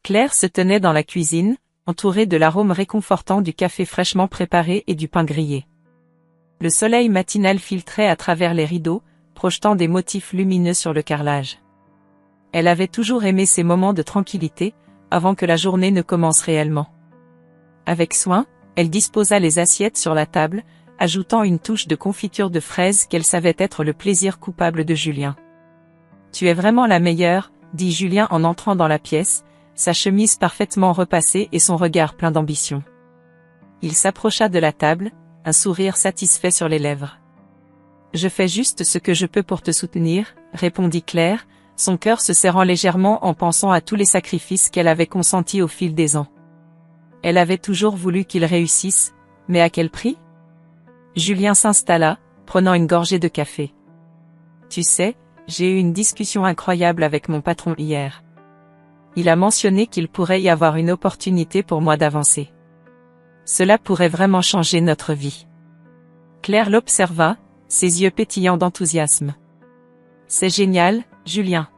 Claire se tenait dans la cuisine, entourée de l'arôme réconfortant du café fraîchement préparé et du pain grillé. Le soleil matinal filtrait à travers les rideaux, projetant des motifs lumineux sur le carrelage. Elle avait toujours aimé ces moments de tranquillité, avant que la journée ne commence réellement. Avec soin, elle disposa les assiettes sur la table, ajoutant une touche de confiture de fraises qu'elle savait être le plaisir coupable de Julien. « Tu es vraiment la meilleure », dit Julien en entrant dans la pièce, sa chemise parfaitement repassée et son regard plein d'ambition. Il s'approcha de la table, un sourire satisfait sur les lèvres. « Je fais juste ce que je peux pour te soutenir », répondit Claire, son cœur se serrant légèrement en pensant à tous les sacrifices qu'elle avait consentis au fil des ans. Elle avait toujours voulu qu'il réussisse, mais à quel prix ? Julien s'installa, prenant une gorgée de café. « Tu sais, j'ai eu une discussion incroyable avec mon patron hier. Il a mentionné qu'il pourrait y avoir une opportunité pour moi d'avancer. Cela pourrait vraiment changer notre vie. » Claire l'observa, ses yeux pétillants d'enthousiasme. « C'est génial, Julien.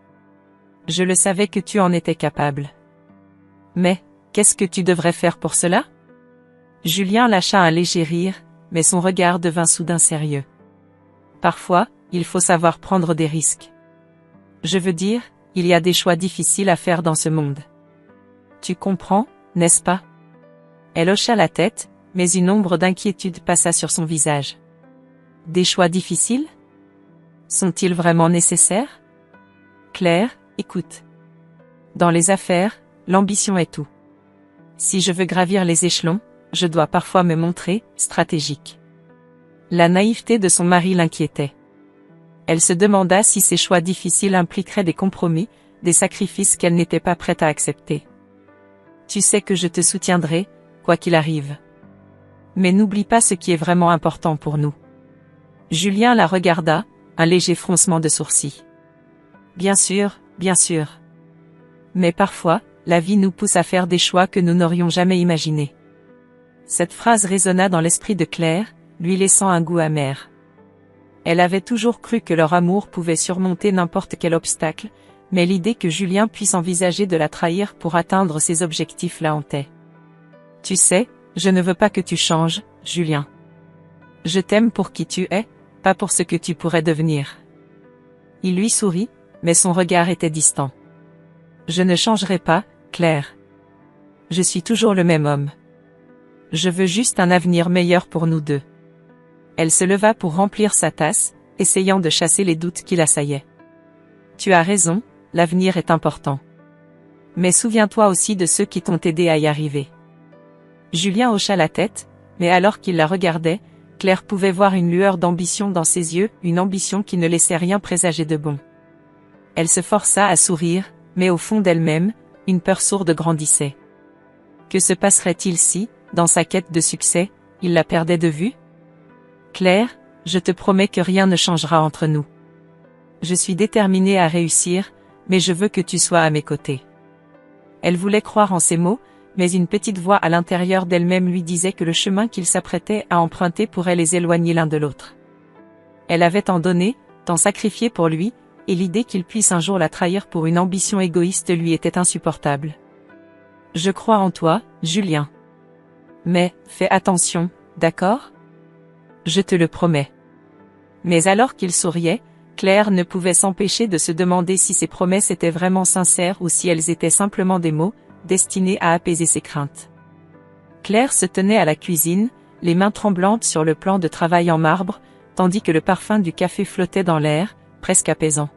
Je le savais que tu en étais capable. Mais, qu'est-ce que tu devrais faire pour cela ?» Julien lâcha un léger rire, mais son regard devint soudain sérieux. « Parfois, il faut savoir prendre des risques. Je veux dire, il y a des choix difficiles à faire dans ce monde. Tu comprends, n'est-ce pas ?» Elle hocha la tête, mais une ombre d'inquiétude passa sur son visage. « Des choix difficiles ? Sont-ils vraiment nécessaires ? Claire, écoute. Dans les affaires, l'ambition est tout. Si je veux gravir les échelons, je dois parfois me montrer stratégique. » La naïveté de son mari l'inquiétait. Elle se demanda si ces choix difficiles impliqueraient des compromis, des sacrifices qu'elle n'était pas prête à accepter. « Tu sais que je te soutiendrai, quoi qu'il arrive. Mais n'oublie pas ce qui est vraiment important pour nous. » Julien la regarda, un léger froncement de sourcils. « Bien sûr, bien sûr. Mais parfois, la vie nous pousse à faire des choix que nous n'aurions jamais imaginés. » Cette phrase résonna dans l'esprit de Claire, lui laissant un goût amer. Elle avait toujours cru que leur amour pouvait surmonter n'importe quel obstacle, mais l'idée que Julien puisse envisager de la trahir pour atteindre ses objectifs la hantait. « Tu sais, je ne veux pas que tu changes, Julien. Je t'aime pour qui tu es, pas pour ce que tu pourrais devenir. » Il lui sourit, mais son regard était distant. « Je ne changerai pas, Claire. Je suis toujours le même homme. Je veux juste un avenir meilleur pour nous deux. » Elle se leva pour remplir sa tasse, essayant de chasser les doutes qui l'assaillaient. « Tu as raison, l'avenir est important. Mais souviens-toi aussi de ceux qui t'ont aidé à y arriver. » Julien hocha la tête, mais alors qu'il la regardait, Claire pouvait voir une lueur d'ambition dans ses yeux, une ambition qui ne laissait rien présager de bon. Elle se força à sourire, mais au fond d'elle-même, une peur sourde grandissait. Que se passerait-il si, dans sa quête de succès, il la perdait de vue ? « Claire, je te promets que rien ne changera entre nous. Je suis déterminée à réussir, mais je veux que tu sois à mes côtés. » Elle voulait croire en ces mots, mais une petite voix à l'intérieur d'elle-même lui disait que le chemin qu'il s'apprêtait à emprunter pourrait les éloigner l'un de l'autre. Elle avait tant donné, tant sacrifié pour lui, et l'idée qu'il puisse un jour la trahir pour une ambition égoïste lui était insupportable. « Je crois en toi, Julien. Mais, fais attention, d'accord ? Je te le promets. » Mais alors qu'il souriait, Claire ne pouvait s'empêcher de se demander si ses promesses étaient vraiment sincères ou si elles étaient simplement des mots, destinés à apaiser ses craintes. Claire se tenait à la cuisine, les mains tremblantes sur le plan de travail en marbre, tandis que le parfum du café flottait dans l'air, presque apaisant.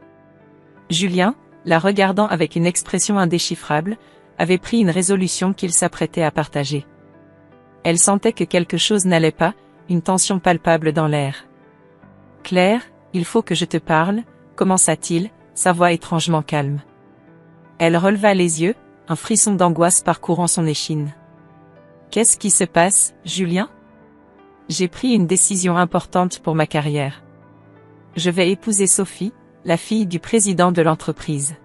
Julien, la regardant avec une expression indéchiffrable, avait pris une résolution qu'il s'apprêtait à partager. Elle sentait que quelque chose n'allait pas, une tension palpable dans l'air. « Claire, il faut que je te parle », commença-t-il, sa voix étrangement calme. Elle releva les yeux, un frisson d'angoisse parcourant son échine. « Qu'est-ce qui se passe, Julien ? » « J'ai pris une décision importante pour ma carrière. Je vais épouser Sophie, la fille du président de l'entreprise. »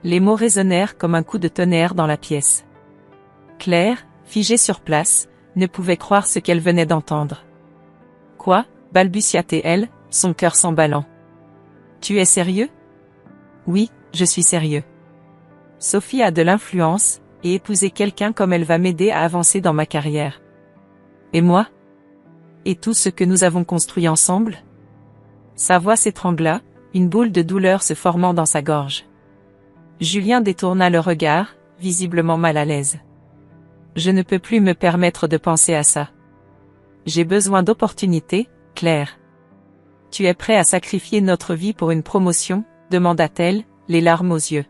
Les mots résonnèrent comme un coup de tonnerre dans la pièce. Claire, figée sur place, ne pouvait croire ce qu'elle venait d'entendre. « Quoi ?» balbutia-t-elle, son cœur s'emballant. « Tu es sérieux ? » « Oui, je suis sérieux. » Sophie a de l'influence, et épouser quelqu'un comme elle va m'aider à avancer dans ma carrière. Et moi? Et tout ce que nous avons construit ensemble? Sa voix s'étrangla, une boule de douleur se formant dans sa gorge. Julien détourna le regard, visiblement mal à l'aise. Je ne peux plus me permettre de penser à ça. J'ai besoin d'opportunités, Claire. Tu es prêt à sacrifier notre vie pour une promotion? Demanda-t-elle, les larmes aux yeux.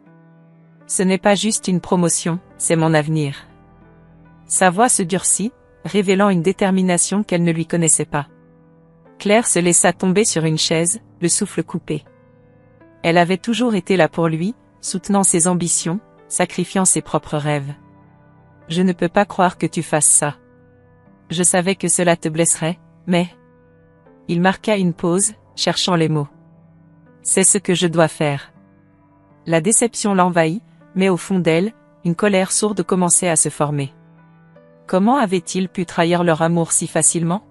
Ce n'est pas juste une promotion, c'est mon avenir. Sa voix se durcit, révélant une détermination qu'elle ne lui connaissait pas. Claire se laissa tomber sur une chaise, le souffle coupé. Elle avait toujours été là pour lui, soutenant ses ambitions, sacrifiant ses propres rêves. Je ne peux pas croire que tu fasses ça. Je savais que cela te blesserait, mais... Il marqua une pause, cherchant les mots. C'est ce que je dois faire. La déception l'envahit, mais au fond d'elle, une colère sourde commençait à se former. Comment avait-il pu trahir leur amour si facilement?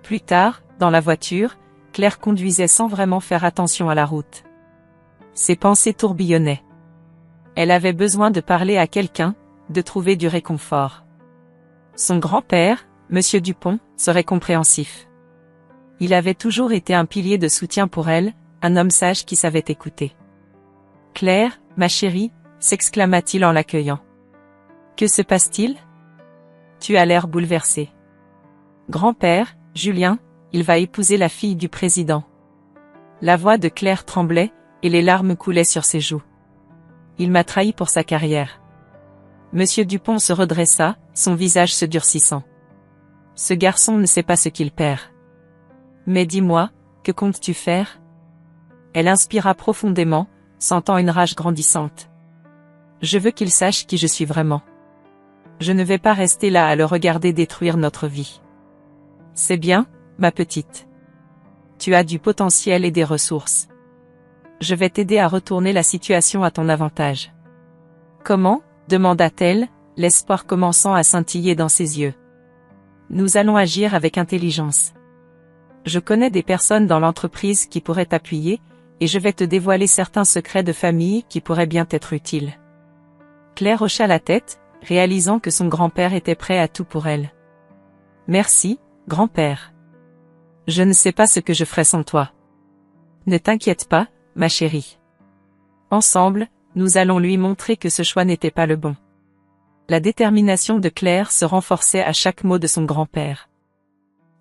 Plus tard, dans la voiture, Claire conduisait sans vraiment faire attention à la route. Ses pensées tourbillonnaient. Elle avait besoin de parler à quelqu'un, de trouver du réconfort. Son grand-père, Monsieur Dupont, serait compréhensif. Il avait toujours été un pilier de soutien pour elle, un homme sage qui savait écouter. « Claire, ma chérie », s'exclama-t-il en l'accueillant. « Que se passe-t-il ? Tu as l'air bouleversée. »« Grand-père, Julien, il va épouser la fille du président. » La voix de Claire tremblait, et les larmes coulaient sur ses joues. « Il m'a trahi pour sa carrière. » Monsieur Dupont se redressa, son visage se durcissant. « Ce garçon ne sait pas ce qu'il perd. » Mais dis-moi, que comptes-tu faire? Elle inspira profondément, sentant une rage grandissante. Je veux qu'il sache qui je suis vraiment. Je ne vais pas rester là à le regarder détruire notre vie. C'est bien, ma petite. Tu as du potentiel et des ressources. Je vais t'aider à retourner la situation à ton avantage. Comment? Demanda-t-elle, l'espoir commençant à scintiller dans ses yeux. Nous allons agir avec intelligence. Je connais des personnes dans l'entreprise qui pourraient t'appuyer, et je vais te dévoiler certains secrets de famille qui pourraient bien t'être utiles. Claire hocha la tête, réalisant que son grand-père était prêt à tout pour elle. Merci, grand-père. Je ne sais pas ce que je ferais sans toi. Ne t'inquiète pas, ma chérie. Ensemble, nous allons lui montrer que ce choix n'était pas le bon. La détermination de Claire se renforçait à chaque mot de son grand-père.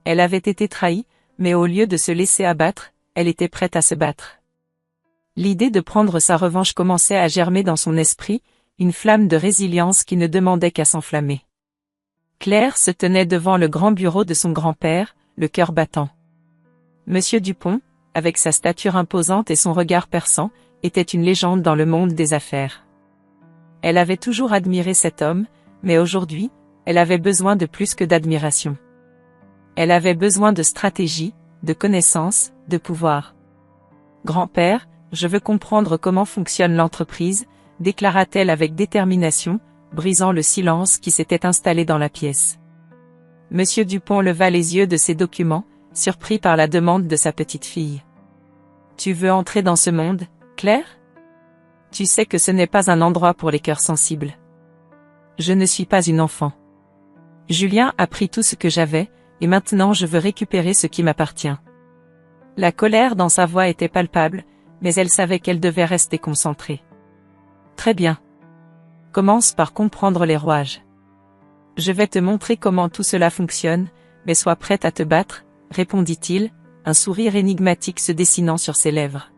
Elle avait été trahie, mais au lieu de se laisser abattre, elle était prête à se battre. L'idée de prendre sa revanche commençait à germer dans son esprit, une flamme de résilience qui ne demandait qu'à s'enflammer. Claire se tenait devant le grand bureau de son grand-père, le cœur battant. Monsieur Dupont, avec sa stature imposante et son regard perçant, était une légende dans le monde des affaires. Elle avait toujours admiré cet homme, mais aujourd'hui, elle avait besoin de plus que d'admiration. Elle avait besoin de stratégie, de connaissances, de pouvoir. « Grand-père, je veux comprendre comment fonctionne l'entreprise », déclara-t-elle avec détermination, brisant le silence qui s'était installé dans la pièce. Monsieur Dupont leva les yeux de ses documents, surpris par la demande de sa petite fille. « Tu veux entrer dans ce monde, Claire ? Tu sais que ce n'est pas un endroit pour les cœurs sensibles. Je ne suis pas une enfant. Julien a pris tout ce que j'avais, et maintenant je veux récupérer ce qui m'appartient. » La colère dans sa voix était palpable, mais elle savait qu'elle devait rester concentrée. « Très bien. Commence par comprendre les rouages. Je vais te montrer comment tout cela fonctionne, mais sois prête à te battre, répondit-il, un sourire énigmatique se dessinant sur ses lèvres.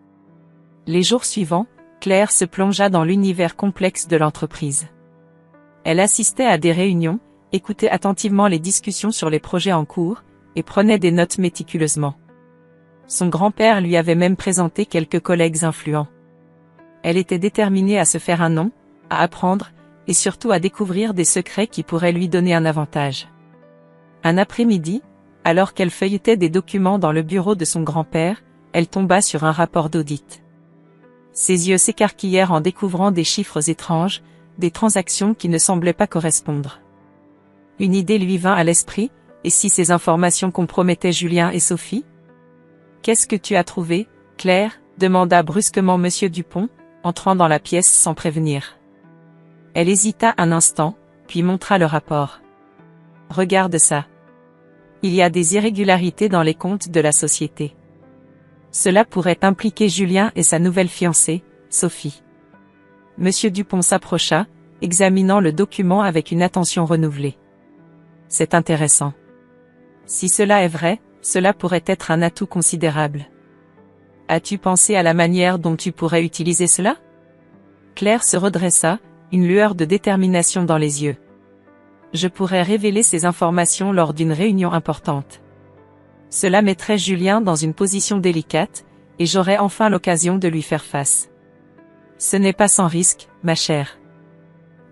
Les jours suivants, Claire se plongea dans l'univers complexe de l'entreprise. Elle assistait à des réunions, écoutait attentivement les discussions sur les projets en cours, et prenait des notes méticuleusement. Son grand-père lui avait même présenté quelques collègues influents. Elle était déterminée à se faire un nom, à apprendre, et surtout à découvrir des secrets qui pourraient lui donner un avantage. Un après-midi, alors qu'elle feuilletait des documents dans le bureau de son grand-père, elle tomba sur un rapport d'audit. Ses yeux s'écarquillèrent en découvrant des chiffres étranges, des transactions qui ne semblaient pas correspondre. Une idée lui vint à l'esprit, et si ces informations compromettaient Julien et Sophie? « Qu'est-ce que tu as trouvé, Claire ?» demanda brusquement Monsieur Dupont, entrant dans la pièce sans prévenir. Elle hésita un instant, puis montra le rapport. Regarde ça. Il y a des irrégularités dans les comptes de la société. Cela pourrait impliquer Julien et sa nouvelle fiancée, Sophie. Monsieur Dupont s'approcha, examinant le document avec une attention renouvelée. C'est intéressant. Si cela est vrai, cela pourrait être un atout considérable. As-tu pensé à la manière dont tu pourrais utiliser cela? Claire se redressa, une lueur de détermination dans les yeux. Je pourrais révéler ces informations lors d'une réunion importante. Cela mettrait Julien dans une position délicate, et j'aurais enfin l'occasion de lui faire face. Ce n'est pas sans risque, ma chère.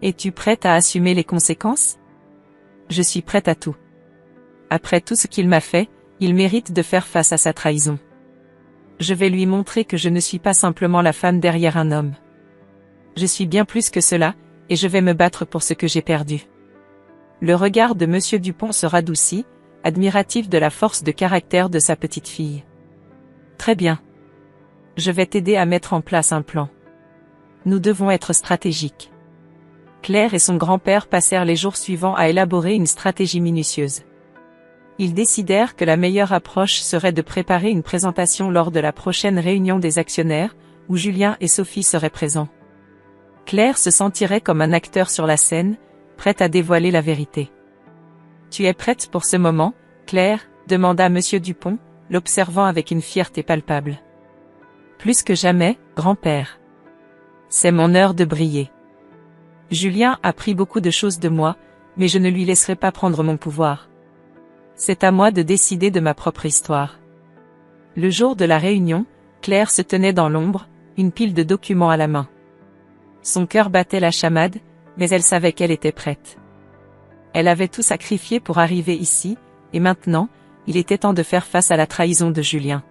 Es-tu prête à assumer les conséquences? Je suis prête à tout. Après tout ce qu'il m'a fait, il mérite de faire face à sa trahison. Je vais lui montrer que je ne suis pas simplement la femme derrière un homme. Je suis bien plus que cela, et je vais me battre pour ce que j'ai perdu. Le regard de Monsieur Dupont se radoucit, admiratif de la force de caractère de sa petite fille. Très bien. Je vais t'aider à mettre en place un plan. Nous devons être stratégiques. Claire et son grand-père passèrent les jours suivants à élaborer une stratégie minutieuse. Ils décidèrent que la meilleure approche serait de préparer une présentation lors de la prochaine réunion des actionnaires, où Julien et Sophie seraient présents. Claire se sentirait comme un acteur sur la scène, prête à dévoiler la vérité. « Tu es prête pour ce moment, Claire ?» demanda Monsieur Dupont, l'observant avec une fierté palpable. « Plus que jamais, grand-père. C'est mon heure de briller. Julien a pris beaucoup de choses de moi, mais je ne lui laisserai pas prendre mon pouvoir. C'est à moi de décider de ma propre histoire. » Le jour de la réunion, Claire se tenait dans l'ombre, une pile de documents à la main. Son cœur battait la chamade, mais elle savait qu'elle était prête. Elle avait tout sacrifié pour arriver ici, et maintenant, il était temps de faire face à la trahison de Julien.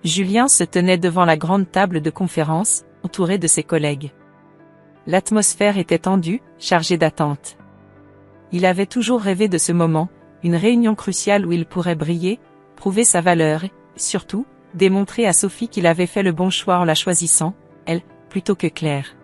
Julien se tenait devant la grande table de conférence, entouré de ses collègues. L'atmosphère était tendue, chargée d'attente. Il avait toujours rêvé de ce moment, une réunion cruciale où il pourrait briller, prouver sa valeur et, surtout, démontrer à Sophie qu'il avait fait le bon choix en la choisissant, elle, plutôt que Claire.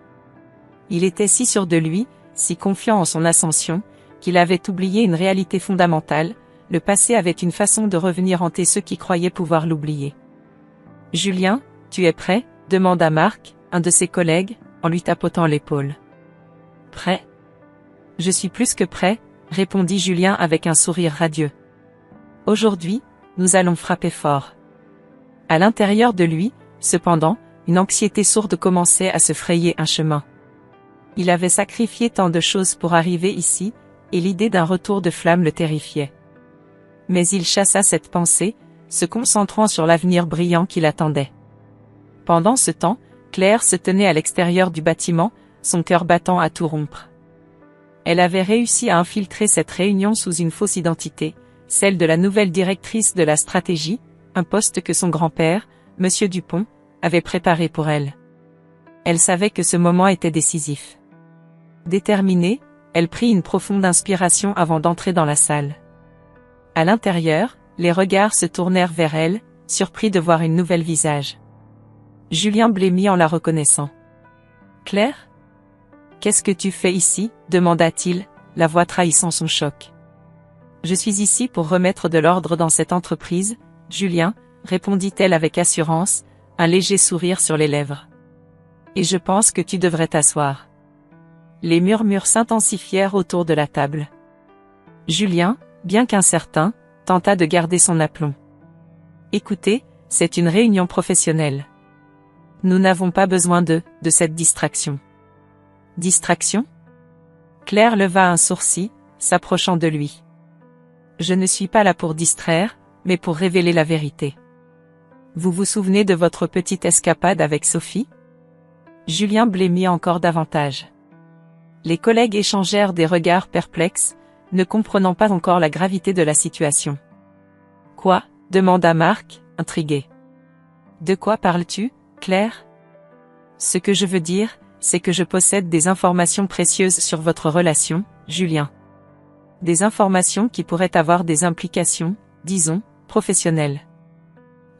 Il était si sûr de lui, si confiant en son ascension, qu'il avait oublié une réalité fondamentale, le passé avait une façon de revenir hanter ceux qui croyaient pouvoir l'oublier. « Julien, tu es prêt ?» demanda Marc, un de ses collègues, en lui tapotant l'épaule. « Prêt ? Je suis plus que prêt, » répondit Julien avec un sourire radieux. « Aujourd'hui, nous allons frapper fort. » À l'intérieur de lui, cependant, une anxiété sourde commençait à se frayer un chemin. Il avait sacrifié tant de choses pour arriver ici, et l'idée d'un retour de flamme le terrifiait. Mais il chassa cette pensée, se concentrant sur l'avenir brillant qui l'attendait. Pendant ce temps, Claire se tenait à l'extérieur du bâtiment, son cœur battant à tout rompre. Elle avait réussi à infiltrer cette réunion sous une fausse identité, celle de la nouvelle directrice de la stratégie, un poste que son grand-père, Monsieur Dupont, avait préparé pour elle. Elle savait que ce moment était décisif. Déterminée, elle prit une profonde inspiration avant d'entrer dans la salle. À l'intérieur, les regards se tournèrent vers elle, surpris de voir une nouvelle visage. Julien blêmit en la reconnaissant. « Claire ? Qu'est-ce que tu fais ici ?» demanda-t-il, la voix trahissant son choc. « Je suis ici pour remettre de l'ordre dans cette entreprise, Julien, » répondit-elle avec assurance, un léger sourire sur les lèvres. « Et je pense que tu devrais t'asseoir. » Les murmures s'intensifièrent autour de la table. Julien, bien qu'incertain, tenta de garder son aplomb. « Écoutez, c'est une réunion professionnelle. Nous n'avons pas besoin de cette distraction. » « Distraction ?» Claire leva un sourcil, s'approchant de lui. « Je ne suis pas là pour distraire, mais pour révéler la vérité. Vous vous souvenez de votre petite escapade avec Sophie ?» Julien blêmit encore davantage. Les collègues échangèrent des regards perplexes, ne comprenant pas encore la gravité de la situation. « Quoi ?» demanda Marc, intrigué. « De quoi parles-tu, Claire ? » « Ce que je veux dire, c'est que je possède des informations précieuses sur votre relation, Julien. Des informations qui pourraient avoir des implications, disons, professionnelles. »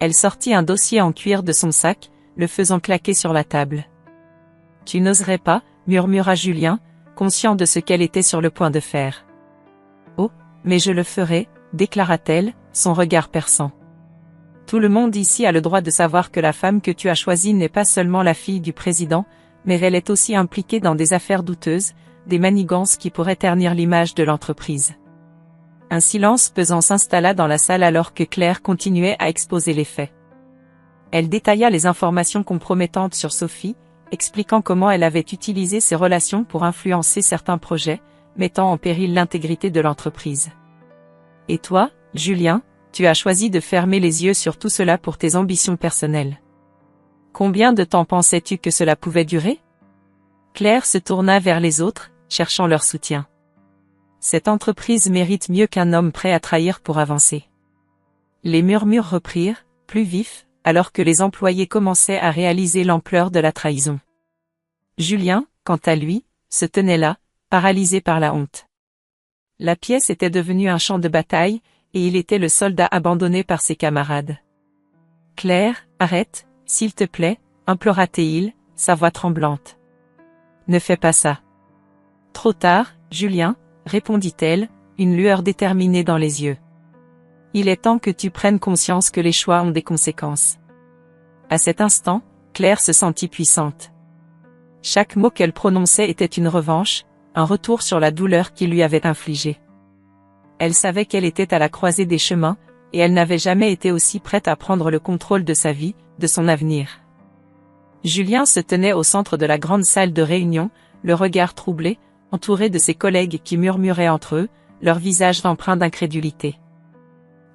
Elle sortit un dossier en cuir de son sac, le faisant claquer sur la table. « Tu n'oserais pas, » murmura Julien, conscient de ce qu'elle était sur le point de faire. « Oh, mais je le ferai », déclara-t-elle, son regard perçant. « Tout le monde ici a le droit de savoir que la femme que tu as choisie n'est pas seulement la fille du président, mais elle est aussi impliquée dans des affaires douteuses, des manigances qui pourraient ternir l'image de l'entreprise. » Un silence pesant s'installa dans la salle alors que Claire continuait à exposer les faits. Elle détailla les informations compromettantes sur Sophie, expliquant comment elle avait utilisé ses relations pour influencer certains projets, mettant en péril l'intégrité de l'entreprise. « Et toi, Julien, tu as choisi de fermer les yeux sur tout cela pour tes ambitions personnelles. Combien de temps pensais-tu que cela pouvait durer ?» Claire se tourna vers les autres, cherchant leur soutien. Cette entreprise mérite mieux qu'un homme prêt à trahir pour avancer. Les murmures reprirent, plus vifs, alors que les employés commençaient à réaliser l'ampleur de la trahison. Julien, quant à lui, se tenait là, paralysé par la honte. La pièce était devenue un champ de bataille, et il était le soldat abandonné par ses camarades. « Claire, arrête, s'il te plaît », implora Théil, sa voix tremblante. « Ne fais pas ça. »« Trop tard, Julien », répondit-elle, une lueur déterminée dans les yeux. « Il est temps que tu prennes conscience que les choix ont des conséquences. » À cet instant, Claire se sentit puissante. Chaque mot qu'elle prononçait était une revanche, un retour sur la douleur qu'il lui avait infligée. Elle savait qu'elle était à la croisée des chemins, et elle n'avait jamais été aussi prête à prendre le contrôle de sa vie, de son avenir. Julien se tenait au centre de la grande salle de réunion, le regard troublé, entouré de ses collègues qui murmuraient entre eux, leurs visages empreints d'incrédulité.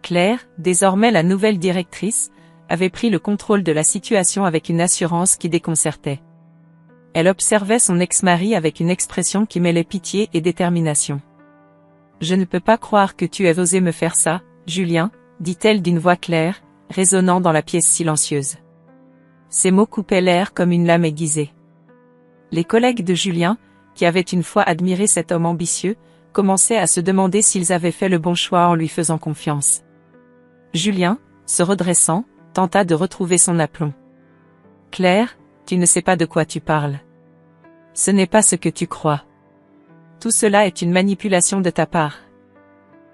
Claire, désormais la nouvelle directrice, avait pris le contrôle de la situation avec une assurance qui déconcertait. Elle observait son ex-mari avec une expression qui mêlait pitié et détermination. « Je ne peux pas croire que tu aies osé me faire ça, Julien, » dit-elle d'une voix claire, résonnant dans la pièce silencieuse. Ces mots coupaient l'air comme une lame aiguisée. Les collègues de Julien, qui avaient une fois admiré cet homme ambitieux, commençaient à se demander s'ils avaient fait le bon choix en lui faisant confiance. Julien, se redressant, tenta de retrouver son aplomb. « Claire, tu ne sais pas de quoi tu parles. Ce n'est pas ce que tu crois. Tout cela est une manipulation de ta part. »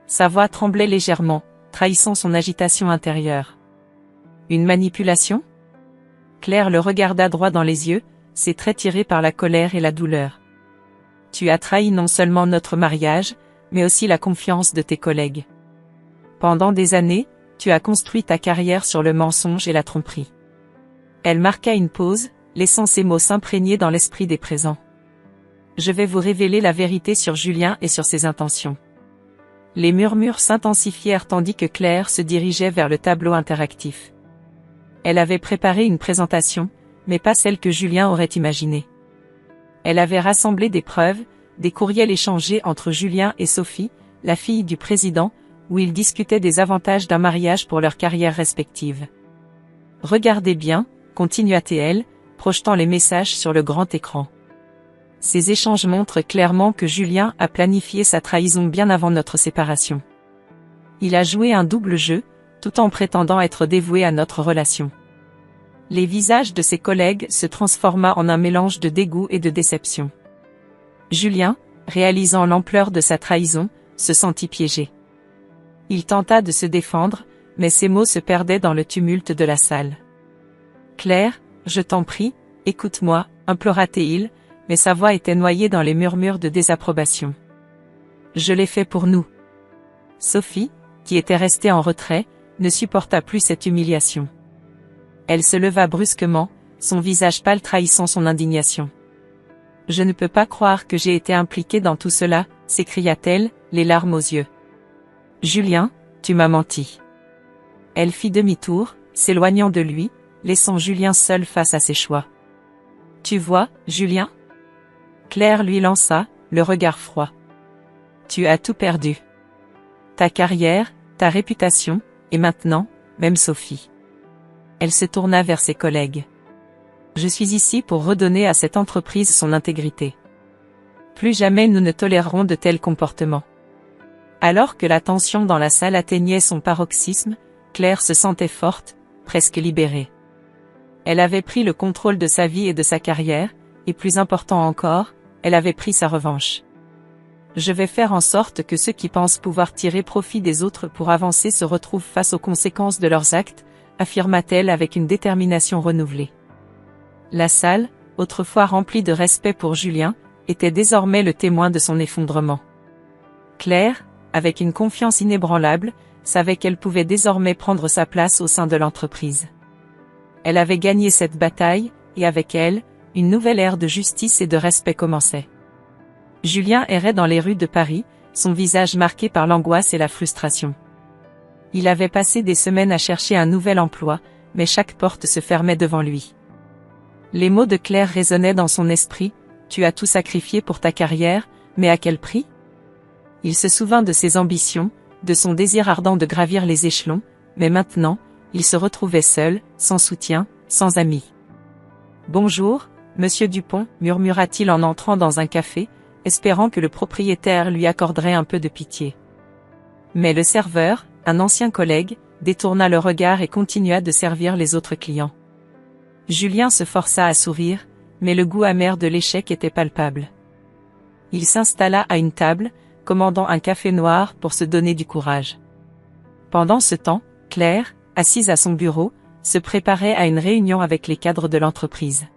Sa voix tremblait légèrement, trahissant son agitation intérieure. « Une manipulation ?» Claire le regarda droit dans les yeux, ses traits tirés par la colère et la douleur. « Tu as trahi non seulement notre mariage, mais aussi la confiance de tes collègues. Pendant des années, tu as construit ta carrière sur le mensonge et la tromperie. » Elle marqua une pause, laissant ces mots s'imprégner dans l'esprit des présents. « Je vais vous révéler la vérité sur Julien et sur ses intentions. » Les murmures s'intensifièrent tandis que Claire se dirigeait vers le tableau interactif. Elle avait préparé une présentation, mais pas celle que Julien aurait imaginée. Elle avait rassemblé des preuves, des courriels échangés entre Julien et Sophie, la fille du président, où ils discutaient des avantages d'un mariage pour leurs carrières respectives. « Regardez bien », continua-t-elle, projetant les messages sur le grand écran. « Ces échanges montrent clairement que Julien a planifié sa trahison bien avant notre séparation. Il a joué un double jeu, tout en prétendant être dévoué à notre relation. » Les visages de ses collègues se transforma en un mélange de dégoût et de déception. Julien, réalisant l'ampleur de sa trahison, se sentit piégé. Il tenta de se défendre, mais ses mots se perdaient dans le tumulte de la salle. « Claire, je t'en prie, écoute-moi » implora Théil, mais sa voix était noyée dans les murmures de désapprobation. « Je l'ai fait pour nous. » Sophie, qui était restée en retrait, ne supporta plus cette humiliation. Elle se leva brusquement, son visage pâle trahissant son indignation. « Je ne peux pas croire que j'ai été impliquée dans tout cela, » s'écria-t-elle, les larmes aux yeux. « Julien, tu m'as menti. » Elle fit demi-tour, s'éloignant de lui, laissant Julien seul face à ses choix. « Tu vois, Julien ?» Claire lui lança, le regard froid. « Tu as tout perdu. Ta carrière, ta réputation, et maintenant, même Sophie. » Elle se tourna vers ses collègues. « Je suis ici pour redonner à cette entreprise son intégrité. Plus jamais nous ne tolérerons de tels comportements. » Alors que la tension dans la salle atteignait son paroxysme, Claire se sentait forte, presque libérée. Elle avait pris le contrôle de sa vie et de sa carrière, et plus important encore, elle avait pris sa revanche. Je vais faire en sorte que ceux qui pensent pouvoir tirer profit des autres pour avancer se retrouvent face aux conséquences de leurs actes, affirma-t-elle avec une détermination renouvelée. La salle, autrefois remplie de respect pour Julien, était désormais le témoin de son effondrement. Claire, avec une confiance inébranlable, savait qu'elle pouvait désormais prendre sa place au sein de l'entreprise. Elle avait gagné cette bataille, et avec elle, une nouvelle ère de justice et de respect commençait. Julien errait dans les rues de Paris, son visage marqué par l'angoisse et la frustration. Il avait passé des semaines à chercher un nouvel emploi, mais chaque porte se fermait devant lui. Les mots de Claire résonnaient dans son esprit, « Tu as tout sacrifié pour ta carrière, mais à quel prix ?» Il se souvint de ses ambitions, de son désir ardent de gravir les échelons, mais maintenant, il se retrouvait seul, sans soutien, sans amis. « Bonjour, monsieur Dupont, murmura-t-il en entrant dans un café, espérant que le propriétaire lui accorderait un peu de pitié. Mais le serveur, un ancien collègue, détourna le regard et continua de servir les autres clients. Julien se força à sourire, mais le goût amer de l'échec était palpable. Il s'installa à une table, commandant un café noir pour se donner du courage. Pendant ce temps, Claire, assise à son bureau, se préparait à une réunion avec les cadres de l'entreprise.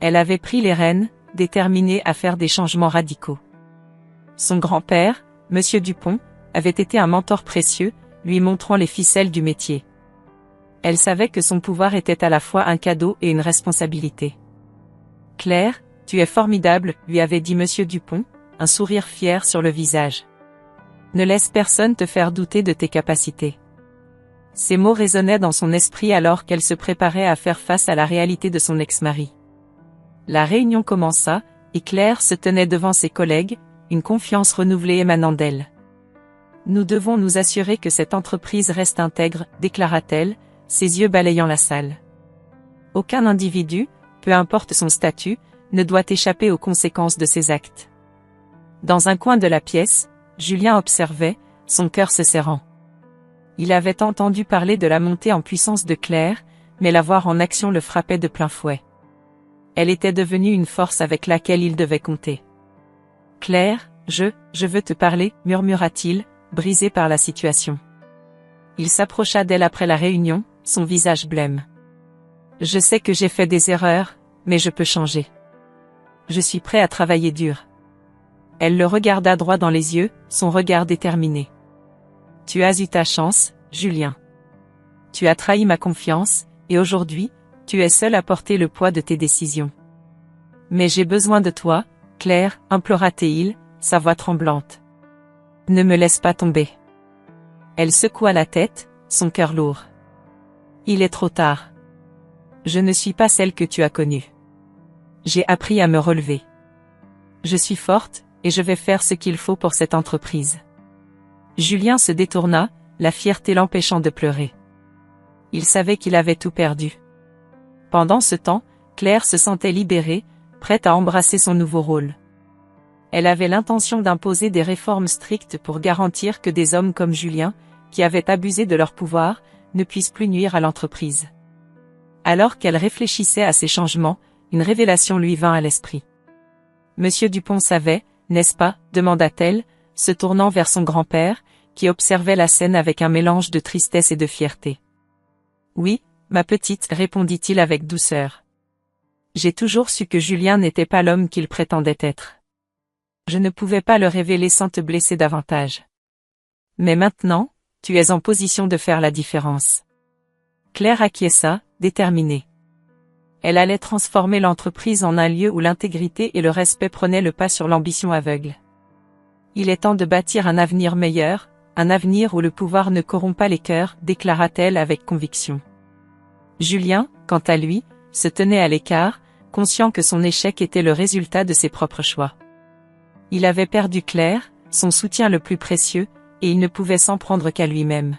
Elle avait pris les rênes, déterminée à faire des changements radicaux. Son grand-père, Monsieur Dupont, avait été un mentor précieux, lui montrant les ficelles du métier. Elle savait que son pouvoir était à la fois un cadeau et une responsabilité. « Claire, tu es formidable, » lui avait dit Monsieur Dupont, un sourire fier sur le visage. « Ne laisse personne te faire douter de tes capacités. » Ces mots résonnaient dans son esprit alors qu'elle se préparait à faire face à la réalité de son ex-mari. La réunion commença, et Claire se tenait devant ses collègues, une confiance renouvelée émanant d'elle. « Nous devons nous assurer que cette entreprise reste intègre, » déclara-t-elle, ses yeux balayant la salle. « Aucun individu, peu importe son statut, ne doit échapper aux conséquences de ses actes. » Dans un coin de la pièce, Julien observait, son cœur se serrant. Il avait entendu parler de la montée en puissance de Claire, mais la voir en action le frappait de plein fouet. Elle était devenue une force avec laquelle il devait compter. « Claire, je veux te parler, » murmura-t-il, brisé par la situation. Il s'approcha d'elle après la réunion, son visage blême. « Je sais que j'ai fait des erreurs, mais je peux changer. Je suis prêt à travailler dur. » Elle le regarda droit dans les yeux, son regard déterminé. « Tu as eu ta chance, Julien. Tu as trahi ma confiance, et aujourd'hui, tu es seul à porter le poids de tes décisions. Mais j'ai besoin de toi, Claire, implora-t-il, sa voix tremblante. Ne me laisse pas tomber. » Elle secoua la tête, son cœur lourd. « Il est trop tard. Je ne suis pas celle que tu as connue. J'ai appris à me relever. Je suis forte, et je vais faire ce qu'il faut pour cette entreprise. » Julien se détourna, la fierté l'empêchant de pleurer. Il savait qu'il avait tout perdu. Pendant ce temps, Claire se sentait libérée, prête à embrasser son nouveau rôle. Elle avait l'intention d'imposer des réformes strictes pour garantir que des hommes comme Julien, qui avaient abusé de leur pouvoir, ne puissent plus nuire à l'entreprise. Alors qu'elle réfléchissait à ces changements, une révélation lui vint à l'esprit. « Monsieur Dupont savait, n'est-ce pas ?» demanda-t-elle, se tournant vers son grand-père, qui observait la scène avec un mélange de tristesse et de fierté. « Oui, ma petite, » répondit-il avec douceur. « J'ai toujours su que Julien n'était pas l'homme qu'il prétendait être. Je ne pouvais pas le révéler sans te blesser davantage. Mais maintenant, tu es en position de faire la différence. » Claire acquiesça, déterminée. Elle allait transformer l'entreprise en un lieu où l'intégrité et le respect prenaient le pas sur l'ambition aveugle. Il est temps de bâtir un avenir meilleur, un avenir où le pouvoir ne corrompt pas les cœurs, déclara-t-elle avec conviction. Julien, quant à lui, se tenait à l'écart, conscient que son échec était le résultat de ses propres choix. Il avait perdu Claire, son soutien le plus précieux, et il ne pouvait s'en prendre qu'à lui-même.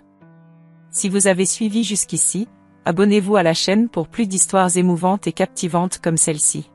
Si vous avez suivi jusqu'ici, abonnez-vous à la chaîne pour plus d'histoires émouvantes et captivantes comme celle-ci.